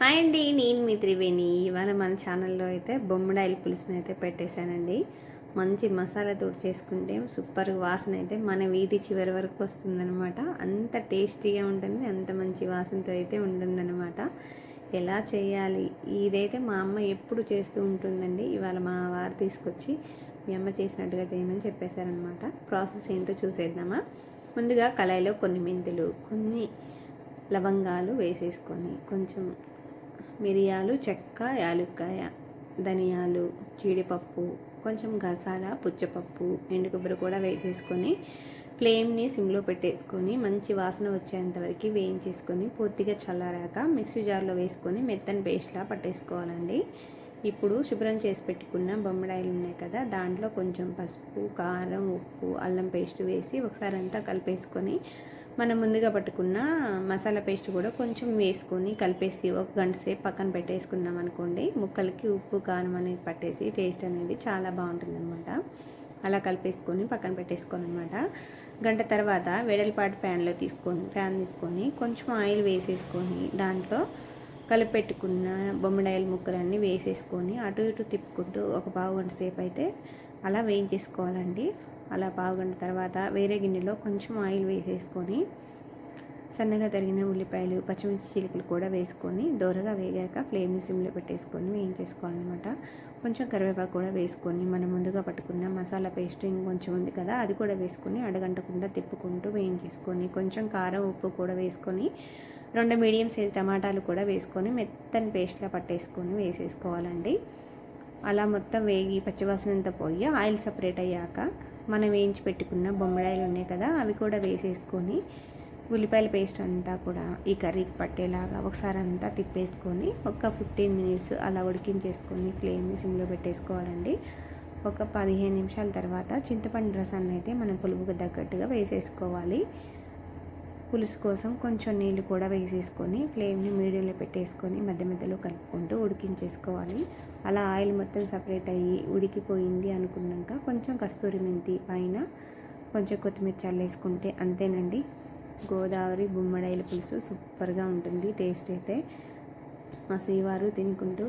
Hi అండి, నేను మీ త్రివేణి. ఇవాళ మన ఛానల్లో అయితే బొమ్మడాయిల పులుసుని అయితే పెట్టేశానండి. మంచి మసాలాతో చేసుకుంటే సూపర్ వాసన అయితే మన వీధి చివరి వరకు వస్తుందనమాట. అంత టేస్టీగా ఉంటుంది, అంత మంచి వాసనతో అయితే ఉంటుందన్నమాట. ఎలా చేయాలి ఇదైతే మా అమ్మ ఎప్పుడు చేస్తూ ఉంటుందండి. ఇవాళ మా వారు తీసుకొచ్చి మీ అమ్మ చేసినట్టుగా చేయమని చెప్పేశారనమాట. ప్రాసెస్ ఏంటో చూసేద్దామా. ముందుగా కళాయిలో కొన్ని మెంతులు, కొన్ని లవంగాలు వేసేసుకొని, కొంచెం మిరియాలు, చెక్క, యాలుక్కాయ, ధనియాలు, జీడిపప్పు, కొంచెం గసాల, పుచ్చపప్పు, ఎండు కొబ్బరి కూడా వేసేసుకొని ఫ్లేమ్ని సిమ్లో పెట్టేసుకొని మంచి వాసన వచ్చేంత వరకు వేయించేసుకొని పూర్తిగా చల్లారాక మిక్సీ జార్లో వేసుకొని మెత్తని పేస్ట్లా పట్టేసుకోవాలండి. ఇప్పుడు శుభ్రం చేసి పెట్టుకున్న బొమ్మడాయిలు ఉన్నాయి కదా, దాంట్లో కొంచెం పసుపు, కారం, ఉప్పు, అల్లం పేస్ట్ వేసి ఒకసారి అంతా కలిపేసుకొని మనం ముందుగా పట్టుకున్న మసాలా పేస్ట్ కూడా కొంచెం వేసుకొని కలిపేసి ఒక గంట సేపు పక్కన పెట్టేసుకున్నాం అనుకోండి, ముక్కలకి ఉప్పు కారం అనేది పట్టేసి టేస్ట్ అనేది చాలా బాగుంటుందన్నమాట. అలా కలిపేసుకొని పక్కన పెట్టేసుకోని అనమాట. గంట తర్వాత వెడల్పాటి ప్యాన్ తీసుకొని కొంచెం ఆయిల్ వేసేసుకొని దాంట్లో కలిపెట్టుకున్న బొమ్మడాయిల ముక్కలన్నీ వేసేసుకొని అటు ఇటు తిప్పుకుంటూ ఒక పావు గంట సేపు అయితే అలా వేయించేసుకోవాలండి. అలా పావుగంట తర్వాత వేరే గిన్నెలో కొంచెం ఆయిల్ వేసేసుకొని సన్నగా తరిగిన ఉల్లిపాయలు, పచ్చిమిర్చి చీలికలు కూడా వేసుకొని దోరగా వేగాక ఫ్లేమ్ని సిమ్లో పెట్టేసుకొని వేయించేసుకోవాలన్నమాట. కొంచెం కరివేపాకు కూడా వేసుకొని మనం ముందుగా పట్టుకున్న మసాలా పేస్ట్ ఇంకొంచెం ఉంది కదా, అది కూడా వేసుకొని అడగంటకుండా తిప్పుకుంటూ వేయించేసుకొని కొంచెం కారం, ఉప్పు కూడా వేసుకొని 2 మీడియం సైజ్ టమాటాలు కూడా వేసుకొని మెత్తని పేస్ట్లా పట్టేసుకొని వేసేసుకోవాలండి. అలా మొత్తం వేగి పచ్చివాసన అంతా పోయి ఆయిల్ సపరేట్ అయ్యాక మనం వేయించి పెట్టుకున్న బొమ్మడాయిలు ఉన్నాయి కదా, అవి కూడా వేసేసుకొని ఉల్లిపాయల పేస్ట్ అంతా కూడా ఈ కర్రీకి పట్టేలాగా ఒకసారి అంతా తిప్పేసుకొని ఒక 15 మినిట్స్ అలా ఉడికించేసుకొని ఫ్లేమ్ని సిమ్లో పెట్టేసుకోవాలండి. ఒక 15 నిమిషాల తర్వాత చింతపండు రసాన్ని అయితే మనం పులుపుకు తగ్గట్టుగా వేసేసుకోవాలి. పులుసు కోసం కొంచెం నీళ్ళు కూడా వేసేసుకొని ఫ్లేమ్ని మీడియంలో పెట్టేసుకొని మధ్య మధ్యలో కలుపుకుంటూ ఉడికించేసుకోవాలి. అలా ఆయిల్ మొత్తం సపరేట్ అయ్యి ఉడికిపోయింది అనుకున్నాక కొంచెం కస్తూరి మెంతి పైన కొంచెం కొత్తిమీర చల్లేసుకుంటే అంతేనండి, గోదావరి బొమ్మడాయిల పులుసు సూపర్గా ఉంటుంది. టేస్ట్ అయితే మా శ్రీవారు తినుకుంటూ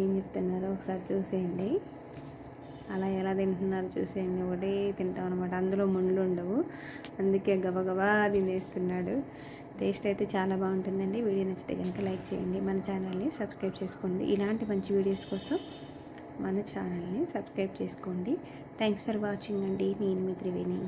ఏం చెప్తున్నారో ఒకసారి చూసేయండి. అలా ఎలా తింటున్నారో చూసేయండి. ఒకటే తింటాం అనమాట, అందులో ముళ్ళు ఉండవు, అందుకే గబగబా తినేస్తున్నాడు. టేస్ట్ అయితే చాలా బాగుంటుందండి. వీడియో నచ్చితే కనుక లైక్ చేయండి, మన ఛానల్ని సబ్స్క్రైబ్ చేసుకోండి. ఇలాంటి మంచి వీడియోస్ కోసం మన ఛానల్ని సబ్స్క్రైబ్ చేసుకోండి. థ్యాంక్స్ ఫర్ వాచింగ్ అండి. నేను మీ త్రివేణి.